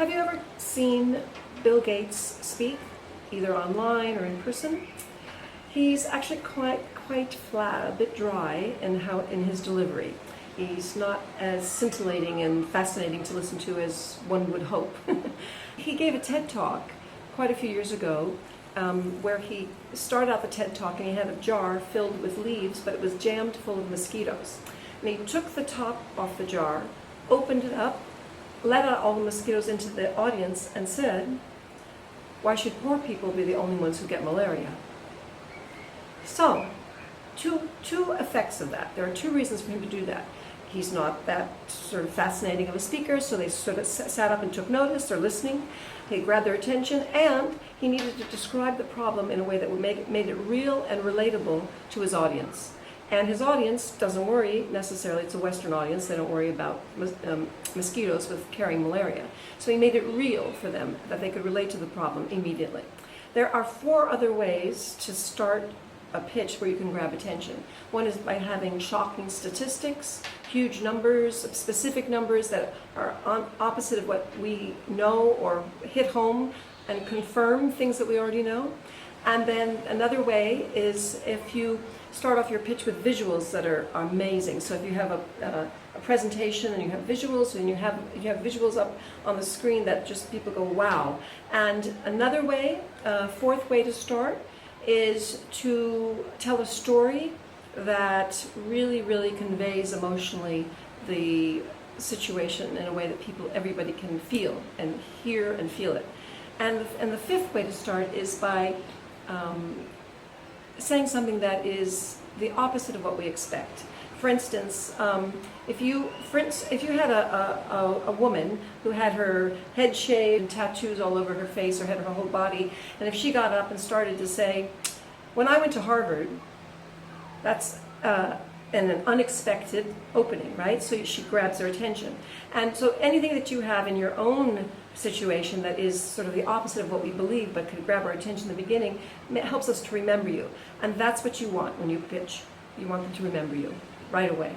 Have you ever seen Bill Gates speak, either online or in person? He's actually quite flat, a bit dry in his delivery. He's not as scintillating and fascinating to listen to as one would hope. He gave a TED Talk quite a few years ago where he started out the TED Talk and he had a jar filled with leaves, but it was jammed full of mosquitoes. And he took the top off the jar, opened it up, let out all the mosquitoes into the audience and said, "Why should poor people be the only ones who get malaria?" So, two effects of that. There are two reasons for him to do that. He's not that sort of fascinating of a speaker, so they sort of sat up and took notice. They're listening. He grabbed their attention, and he needed to describe the problem in a way that would made it real and relatable to his audience. And his audience doesn't worry necessarily. It's a Western audience. They don't worry about mosquitoes with carrying malaria. So he made it real for them, that they could relate to the problem immediately. There are 4 other ways to start a pitch where you can grab attention. One is by having shocking statistics, huge numbers, specific numbers that are opposite of what we know or hit home and confirm things that we already know. And then another way is if you start off your pitch with visuals that are amazing. So if you have a presentation and you have visuals and you have visuals up on the screen that just people go, wow. And another way, 4th way to start, is to tell a story that really conveys emotionally the situation in a way that everybody can feel and hear and feel it. And the 5th way to start is by saying something that is the opposite of what we expect. For instance, if you had a woman who had her head shaved and tattoos all over her face or had her whole body, and if she got up and started to say, "When I went to Harvard," that's an unexpected opening, right? So she grabs their attention. And so anything that you have in your own situation that is sort of the opposite of what we believe but could grab our attention in the beginning helps us to remember you. And that's what you want when you pitch. You want them to remember you right away.